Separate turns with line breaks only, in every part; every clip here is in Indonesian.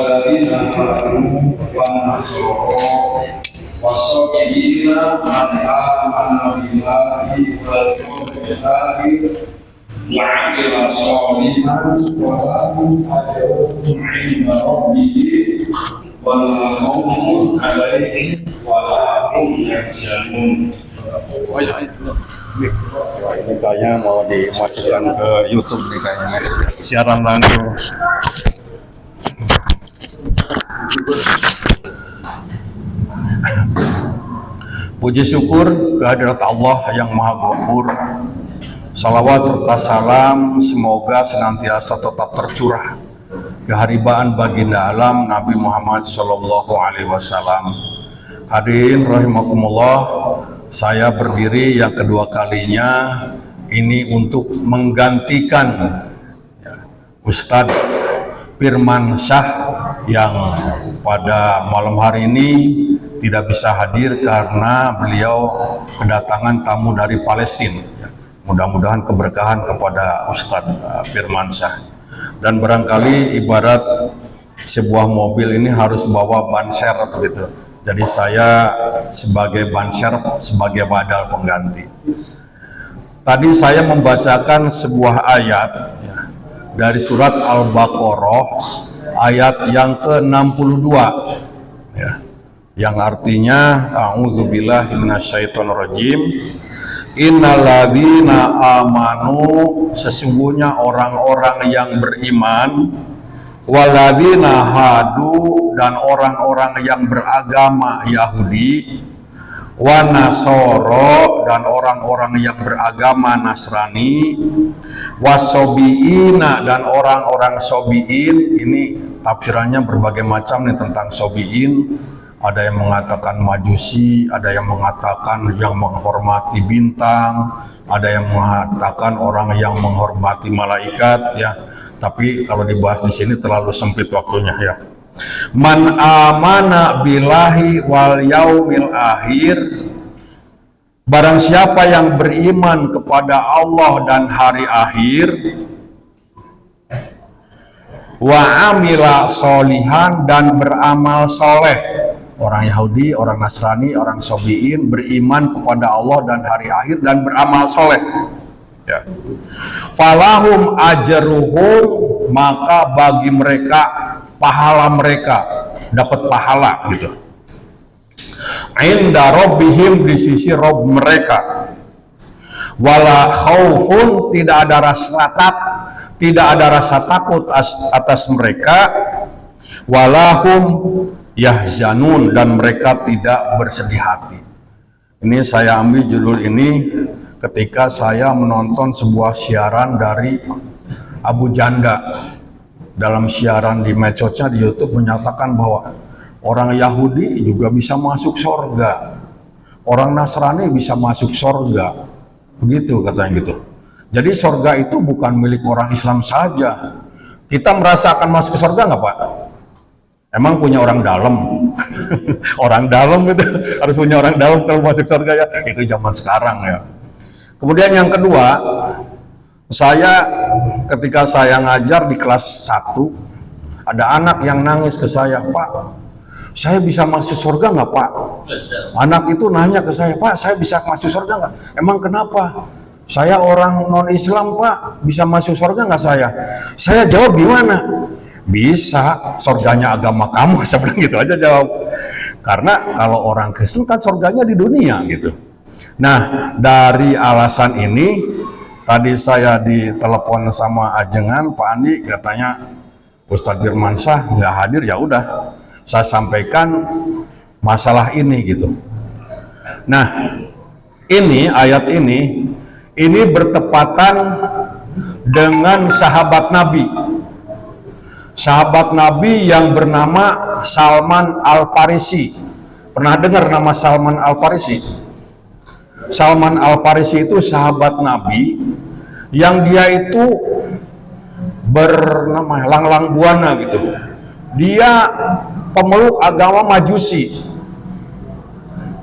والذين آمنوا والنصارى والصابئين من آمن بالله واليوم الآخر وعمل صالحا ولهم أجرهم عند ربهم ولا خوف عليهم ولا هم يحزنون.
Ini kayaknya mau dimasukkan ke YouTube nih kayaknya siaran langsung. Puji syukur kehadirat Allah yang Maha Ghafur. Salawat serta salam semoga senantiasa tetap tercurah keharibaan baginda alam Nabi Muhammad Shallallahu Alaihi Wasallam. Hadirin rahimakumullah, saya berdiri yang kedua kalinya ini untuk menggantikan Ustadz Firmansyah yang pada malam hari ini tidak bisa hadir karena beliau kedatangan tamu dari Palestina. Mudah-mudahan keberkahan kepada Ustadz Firmansyah. Dan barangkali ibarat sebuah mobil ini harus bawa ban serep gitu. Jadi saya sebagai ban serep, sebagai badal pengganti. Tadi saya membacakan sebuah ayat ya, dari surat Al-Baqarah ayat yang ke-62 ya, yang artinya a'udzubillahi minasyaitonirrajim. Innalladzina amanu, sesungguhnya orang-orang yang beriman, walladzina hadu, dan orang-orang yang beragama Yahudi, wa nasoro, dan orang-orang yang beragama Nasrani, wasobiina, dan orang-orang sobiin. Ini tafsirannya berbagai macam nih tentang sobiin. Ada yang mengatakan majusi, ada yang mengatakan yang menghormati bintang, ada yang mengatakan orang yang menghormati malaikat ya. Tapi kalau dibahas di sini terlalu sempit waktunya ya. Man amana billahi wal yaumil akhir, barang siapa yang beriman kepada Allah dan hari akhir, wa amila solihan, dan beramal soleh. Orang Yahudi, orang Nasrani, orang Sobiin beriman kepada Allah dan hari akhir dan beramal soleh ya. Falahum ajruhum, maka bagi mereka pahala mereka, dapat pahala gitu. Inda rabbihim, di sisi Rabb mereka. Wala khaufun, tidak ada rasa takut atas mereka. Walahum yahzanun, dan mereka tidak bersedih hati. Ini saya ambil judul ini ketika saya menonton sebuah siaran dari Abu Janda. Dalam siaran di medsosnya di YouTube menyatakan bahwa orang Yahudi juga bisa masuk surga, orang Nasrani bisa masuk surga, begitu katanya gitu. Jadi surga itu bukan milik orang Islam saja. Kita merasa akan masuk ke surga nggak Pak? Emang punya orang dalam? Orang dalam gitu, harus punya orang dalam kalau masuk surga ya. Itu zaman sekarang ya. Kemudian yang kedua, saya ketika saya ngajar di kelas 1, ada anak yang nangis ke saya, Pak, saya bisa masuk surga nggak Pak? Anak itu nanya ke saya, Pak, saya bisa masuk surga nggak? Emang kenapa? Saya orang non-Islam Pak, bisa masuk surga nggak saya? Saya jawab gimana? Bisa, surganya agama kamu. Saya bilang gitu aja jawab. Karena kalau orang Kristen kan surganya di dunia gitu. Nah, dari alasan ini tadi saya ditelepon sama ajengan Pak Andi, katanya Ustadz Firmansyah nggak hadir, ya udah saya sampaikan masalah ini gitu. Nah, ini ayat ini bertepatan dengan sahabat Nabi yang bernama Salman Al-Farisi. Pernah dengar nama Salman Al-Farisi? Salman Al-Farisi itu sahabat Nabi yang dia itu bernama Langlang Buana gitu. Dia pemeluk agama Majusi.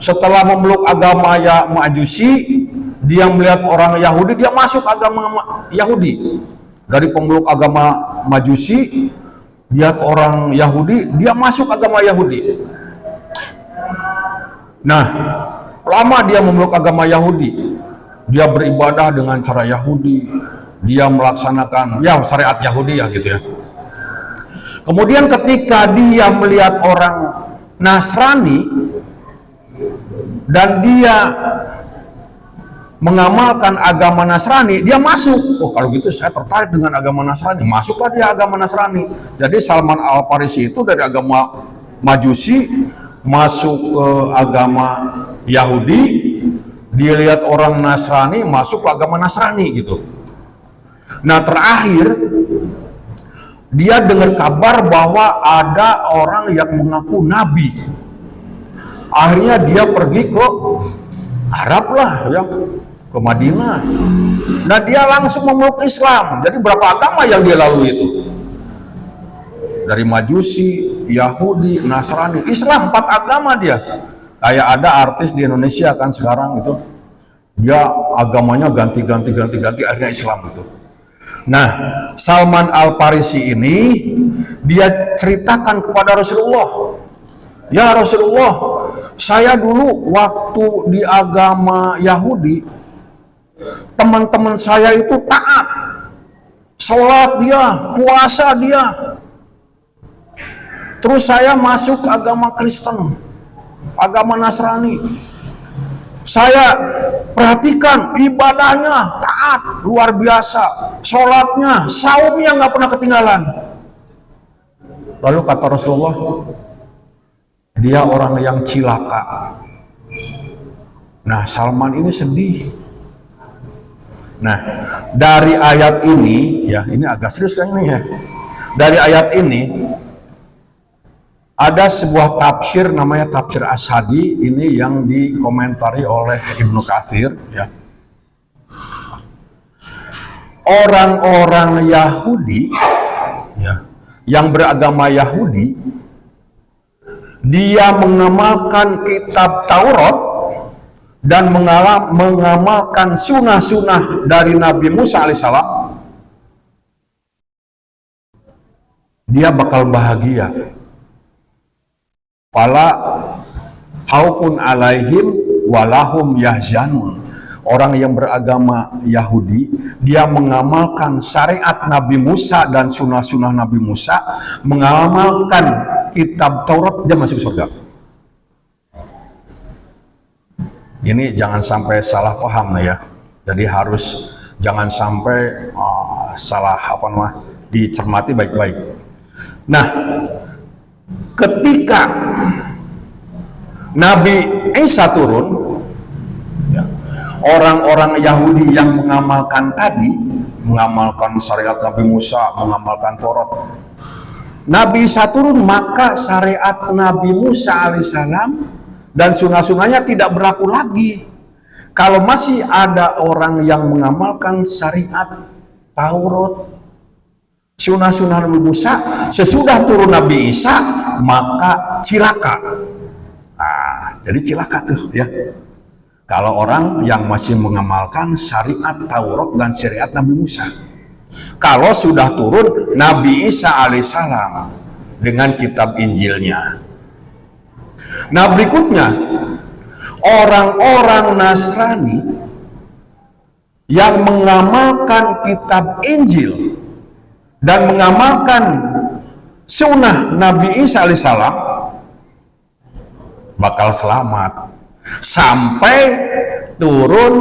Setelah memeluk agama Majusi, dia melihat orang Yahudi, dia masuk agama Yahudi. Dari pemeluk agama Majusi lihat orang Yahudi, dia masuk agama Yahudi. Nah, lama dia memeluk agama Yahudi, dia beribadah dengan cara Yahudi, dia melaksanakan ya syariat Yahudi ya gitu ya. Kemudian ketika dia melihat orang Nasrani dan dia mengamalkan agama Nasrani, dia masuk. Oh, kalau gitu saya tertarik dengan agama Nasrani. Masuklah dia agama Nasrani. Jadi Salman Al-Farisi itu dari agama Majusi masuk ke agama Yahudi, dia lihat orang Nasrani masuk ke agama Nasrani gitu. Nah, terakhir dia dengar kabar bahwa ada orang yang mengaku nabi. Akhirnya dia pergi ke Arab lah ya, ke Madinah. Nah, dia langsung memeluk Islam. Jadi berapa agama yang dia lalui itu? Dari Majusi, Yahudi, Nasrani, Islam, 4 agama dia. Kayak ada artis di Indonesia kan sekarang itu, dia agamanya ganti, akhirnya Islam itu. Nah, Salman Al-Farisi ini dia ceritakan kepada Rasulullah, ya Rasulullah, saya dulu waktu di agama Yahudi, teman-teman saya itu taat, sholat dia, puasa dia. Terus saya masuk ke agama Kristen, agama Nasrani. Saya perhatikan ibadahnya taat, luar biasa. Sholatnya, saumnya nggak pernah ketinggalan. Lalu kata Rasulullah, dia orang yang cilaka. Nah, Salman ini sedih. Nah, dari ayat ini, ya ini agak serius kan ini ya. Dari ayat ini, ada sebuah tafsir namanya tafsir Ashadi, ini yang dikomentari oleh Ibnu Katsir ya. Orang-orang Yahudi ya, yang beragama Yahudi, dia mengamalkan kitab Taurat dan mengamalkan sunnah-sunnah dari Nabi Musa alaihissalam, dia bakal bahagia. Fala khaufun alaihim walahum yahzanun. Orang yang beragama Yahudi, dia mengamalkan syariat Nabi Musa dan sunnah-sunnah Nabi Musa, mengamalkan kitab Taurat, dia masuk surga. Ini jangan sampai salah paham ya. Jadi harus jangan sampai salah dicermati baik-baik. Nah, ketika Nabi Isa turun, ya, orang-orang Yahudi yang mengamalkan tadi, mengamalkan syariat Nabi Musa, mengamalkan Taurat, Nabi Isa turun, maka syariat Nabi Musa alaihissalam dan sunnah-sunnahnya tidak berlaku lagi. Kalau masih ada orang yang mengamalkan syariat Taurat, sunnah-sunnah Nabi Musa, sesudah turun Nabi Isa, maka cilaka. Nah, jadi cilaka tuh ya. Kalau orang yang masih mengamalkan syariat Taurat dan syariat Nabi Musa. Kalau sudah turun Nabi Isa alaihissalam dengan kitab Injilnya. Nah, berikutnya orang-orang Nasrani yang mengamalkan kitab Injil dan mengamalkan sunnah Nabi Isa alaihissalam bakal selamat sampai turun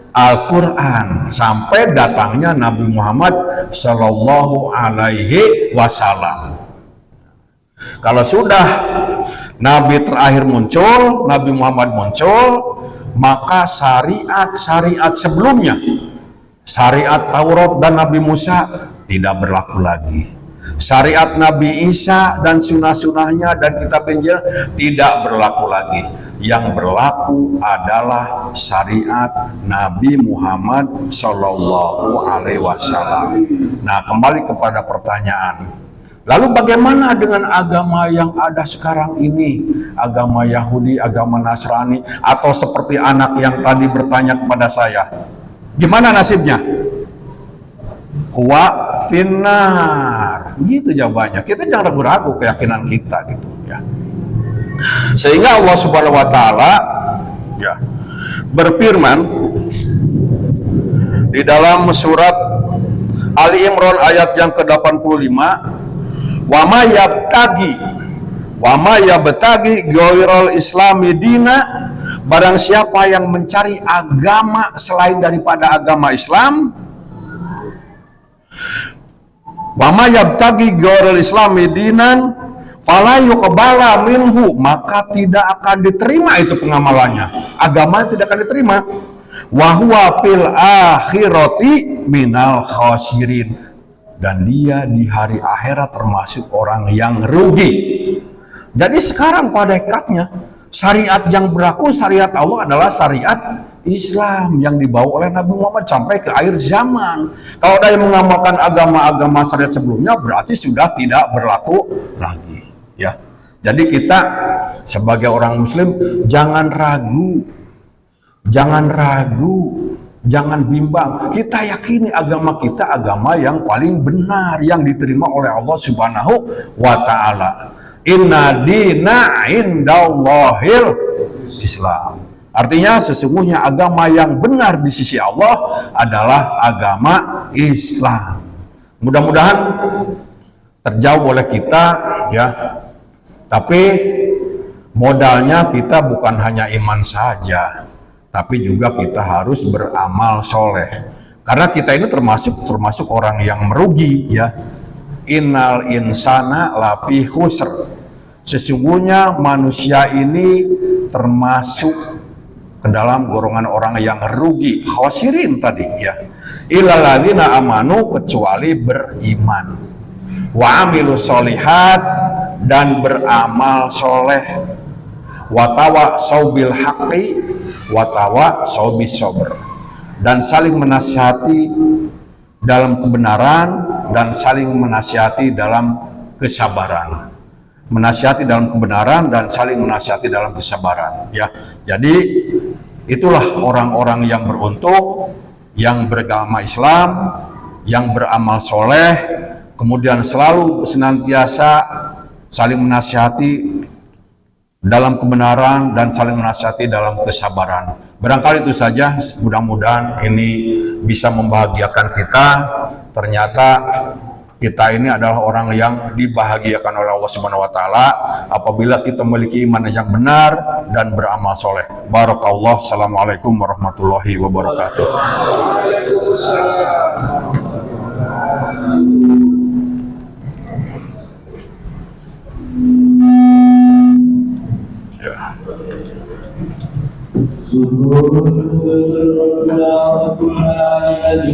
Al-Quran, sampai datangnya Nabi Muhammad Sallallahu Alaihi Wasallam. Kalau sudah Nabi terakhir muncul, Nabi Muhammad muncul, maka syariat-syariat sebelumnya, syariat Taurat dan Nabi Musa tidak berlaku lagi. Syariat Nabi Isa dan sunnah-sunnahnya dan kitab Injil tidak berlaku lagi. Yang berlaku adalah syariat Nabi Muhammad Sallallahu Alaihi Wasallam. Nah, kembali kepada pertanyaan. Lalu bagaimana dengan agama yang ada sekarang ini? Agama Yahudi, agama Nasrani, atau seperti anak yang tadi bertanya kepada saya, gimana nasibnya? Kuwa finnar. Gitu jawabannya. Kita jangan ragu-ragu keyakinan kita gitu ya. Sehingga Allah Subhanahu wa taala ya berfirman di dalam surat Ali Imran ayat yang ke-85, wa ma yabtagi ghairal islami dina, barang siapa yang mencari agama selain daripada agama Islam, wa ma yabtagi ghairal islami dinan fala yuqbala minhu, maka tidak akan diterima itu pengamalannya, agamanya tidak akan diterima. Wa huwa fil akhirati minal khasirin, dan dia di hari akhirat termasuk orang yang rugi. Jadi sekarang pada hakikatnya syariat yang berlaku, syariat Allah adalah syariat Islam yang dibawa oleh Nabi Muhammad sampai ke akhir zaman. Kalau ada yang mengamalkan agama-agama syariat sebelumnya, berarti sudah tidak berlaku lagi ya. Jadi kita sebagai orang muslim jangan ragu, jangan bimbang. Kita yakini agama kita agama yang paling benar, yang diterima oleh Allah Subhanahu wa taala. Inna dina indallahil Islam. Artinya sesungguhnya agama yang benar di sisi Allah adalah agama Islam. Mudah-mudahan terjawab oleh kita ya. Tapi modalnya kita bukan hanya iman saja, tapi juga kita harus beramal soleh. Karena kita ini termasuk orang yang merugi ya. Innal insana lafi khusr. Sesungguhnya manusia ini termasuk ke dalam golongan orang yang rugi, khosirin tadi ya. Illal ladzina amanu, kecuali beriman. Wa amilu solihat, dan beramal soleh. Wa tawasau bil haqqi wa tawasau bis sabr, dan saling menasihati dalam kebenaran dan saling menasihati dalam kesabaran. Menasihati dalam kebenaran dan saling menasihati dalam kesabaran ya. Jadi itulah orang-orang yang beruntung, yang beragama Islam, yang beramal soleh, kemudian selalu senantiasa saling menasihati dalam kebenaran dan saling menasihati dalam kesabaran. Barangkali itu saja, mudah-mudahan ini bisa membahagiakan kita. Ternyata kita ini adalah orang yang dibahagiakan oleh Allah Subhanahu wa taala apabila kita memiliki iman yang benar dan beramal soleh. Barakallah. Assalamualaikum warahmatullahi wabarakatuh.